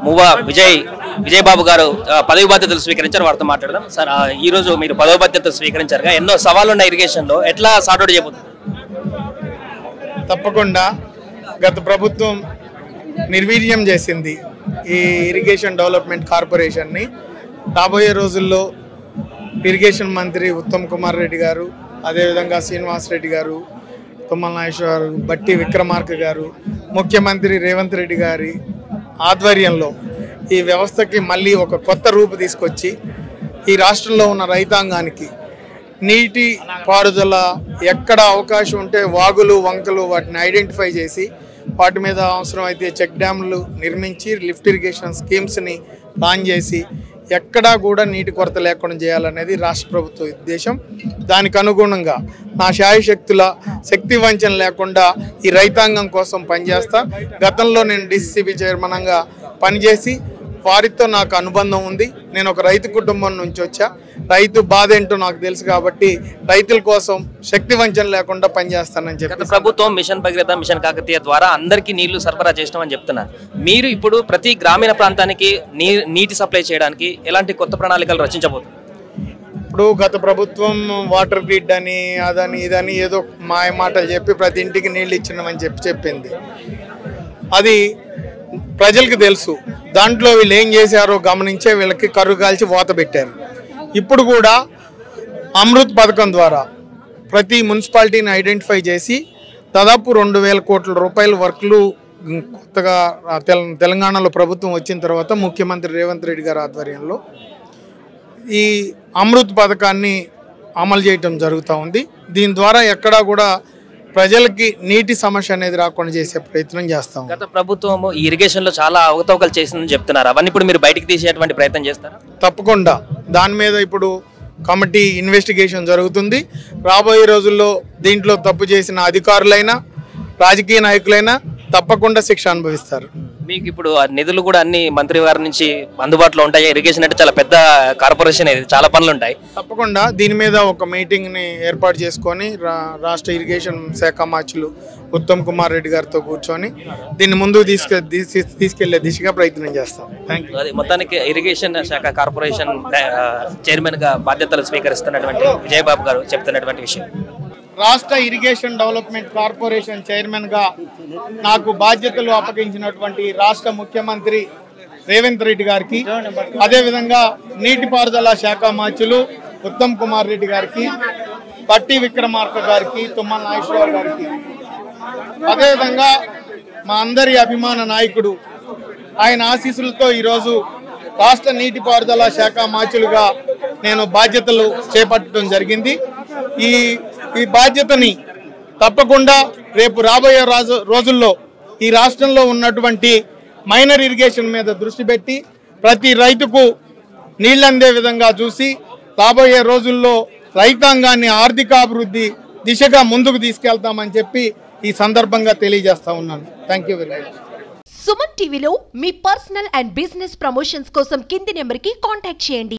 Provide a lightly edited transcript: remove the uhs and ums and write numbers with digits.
మువ్వా విజయ్ బాబు గారు పదవి బాధ్యతలు స్వీకరించారు. వారితో మాట్లాడదాం. సార్, ఈ రోజు మీరు పదవి బాధ్యతలు స్వీకరించారుగా, ఎన్నో సవాళ్ళు ఉన్న ఇరిగేషన్ లో ఎట్లా సార్ట్అవుట్ చేయబోతున్నారు? తప్పకుండా గత ప్రభుత్వం నిర్వీర్యం చేసింది ఈ ఇరిగేషన్ డెవలప్మెంట్ కార్పొరేషన్ని. రాబోయే రోజుల్లో ఇరిగేషన్ మంత్రి ఉత్తమ్ కుమార్ రెడ్డి గారు, అదేవిధంగా శ్రీనివాస్ రెడ్డి గారు, తుమ్మల నాగేశ్వర గారు, బట్టి విక్రమార్క గారు, ముఖ్యమంత్రి రేవంత్ రెడ్డి గారి ఆధ్వర్యంలో ఈ వ్యవస్థకి మళ్ళీ ఒక కొత్త రూపు తీసుకొచ్చి ఈ రాష్ట్రంలో ఉన్న రైతాంగానికి నీటి పారుదల ఎక్కడ అవకాశం ఉంటే వాగులు వంకలు వాటిని ఐడెంటిఫై చేసి వాటి మీద అవసరమైతే చెక్ డ్యామ్లు నిర్మించి లిఫ్ట్ ఇరిగేషన్ స్కీమ్స్ని లాంచ్ చేసి ఎక్కడా కూడా నీటి కొరత లేకుండా చేయాలనేది రాష్ట్ర ప్రభుత్వ ఉద్దేశం. దానికి అనుగుణంగా నా శాయశక్తుల శక్తి వంచన లేకుండా ఈ రైతాంగం కోసం పనిచేస్తా. గతంలో నేను డిసిసిబి చైర్మన్గా పనిచేసి వారితో నాకు అనుబంధం ఉంది. నేను ఒక రైతు కుటుంబం నుంచి వచ్చా. రైతు బాధ ఏంటో నాకు తెలుసు కాబట్టి రైతుల కోసం శక్తి వంచన లేకుండా పనిచేస్తానని చెప్పి ప్రభుత్వం మిషన్ భగీరథ, మిషన్ కాకతీయ ద్వారా అందరికీ నీళ్లు సరఫరా చేస్తామని చెప్తున్నారు. మీరు ఇప్పుడు ప్రతి గ్రామీణ ప్రాంతానికి నీటి సప్లై చేయడానికి ఎలాంటి కొత్త ప్రణాళికలు రచించబోతున్నారు? ఇప్పుడు గత ప్రభుత్వం వాటర్ గ్రిడ్ అని అదని ఇదని ఏదో మాయ మాటలు చెప్పి ప్రతి ఇంటికి నీళ్ళు ఇచ్చినామని చెప్పింది. అది ప్రజలకు తెలుసు. దాంట్లో వీళ్ళు ఏం చేశారో గమనించే వీళ్ళకి కర్రు కాల్చి వాత పెట్టారు. ఇప్పుడు కూడా అమృత్ పథకం ద్వారా ప్రతి మున్సిపాలిటీని ఐడెంటిఫై చేసి దాదాపు 2,000 కోట్ల రూపాయల వర్క్లు కొత్తగా తెలంగాణలో ప్రభుత్వం వచ్చిన తర్వాత ముఖ్యమంత్రి రేవంత్ రెడ్డి గారి ఆధ్వర్యంలో ఈ అమృత్ పథకాన్ని అమలు చేయటం జరుగుతూ ఉంది. దీని ద్వారా ఎక్కడా కూడా ప్రజలకి నీటి సమస్య అనేది రాకుండా చేసే ప్రయత్నం చేస్తాం. గత ప్రభుత్వం ఈ ఇరిగేషన్ లో చాలా అవకతవకలు చేసిందని చెప్తున్నారు. అవన్నీ ఇప్పుడు మీరు బయటకు తీసేటువంటి ప్రయత్నం చేస్తారా? తప్పకుండా. దాని మీద ఇప్పుడు కమిటీ ఇన్వెస్టిగేషన్ జరుగుతుంది. రాబోయే రోజుల్లో దీంట్లో తప్పు చేసిన అధికారులైనా రాజకీయ నాయకులైనా తప్పకుండా శిక్ష అనుభవిస్తారు. మీకు ఇప్పుడు నిధులు కూడా అన్ని మంత్రి వారి నుంచి అందుబాటులో ఉంటాయి. ఇరిగేషన్ అంటే చాలా పెద్ద కార్పొరేషన్, ఇది చాలా పనులు ఉంటాయి. తప్పకుండా దీని మీద ఒక మీటింగ్ని ఏర్పాటు చేసుకొని రాష్ట్ర ఇరిగేషన్ శాఖ మార్చులు ఉత్తమ్ కుమార్ రెడ్డి గారితో కూర్చొని దీన్ని ముందుకు తీసుకెళ్లే దిశగా ప్రయత్నం చేస్తాం. Thank you. అది మొత్తానికి ఇరిగేషన్ శాఖ కార్పొరేషన్ చైర్మన్ గా బాధ్యతలు స్వీకరిస్తున్నటువంటి విజయబాబు గారు చెప్తున్నటువంటి విషయం. రాష్ట్ర ఇరిగేషన్ డెవలప్మెంట్ కార్పొరేషన్ చైర్మన్గా నాకు బాధ్యతలు అప్పగించినటువంటి రాష్ట్ర ముఖ్యమంత్రి రేవంత్ రెడ్డి గారికి, అదేవిధంగా నీటిపారుదల శాఖ మంత్రులు ఉత్తమ్ కుమార్ రెడ్డి గారికి, బట్టి విక్రమార్క గారికి, తుమ్మల నాగేశ్వర గారికి, అదేవిధంగా మా అందరి అభిమాన నాయకుడు ఆయన ఆశీస్సులతో ఈరోజు రాష్ట్ర నీటిపారుదల శాఖ మంత్రులుగా నేను బాధ్యతలు చేపట్టడం జరిగింది. ఈ బాధ్యతని తప్పకుండా రేపు రాబోయే రోజుల్లో ఈ రాష్ట్రంలో ఉన్నటువంటి మైనర్ ఇరిగేషన్ మీద దృష్టి పెట్టి ప్రతి రైతుకు నీళ్ళందే విధంగా చూసి రాబోయే రోజుల్లో రైతాంగాన్ని ఆర్థికాభివృద్ధి దిశగా ముందుకు తీసుకెళ్తామని చెప్పి ఈ సందర్భంగా తెలియజేస్తా ఉన్నాను. Thank you very much. Suman టీవీలో మీ పర్సనల్ అండ్ బిజినెస్ ప్రమోషన్స్ కోసం కింది నెంబర్కి కాంటాక్ట్ చేయండి.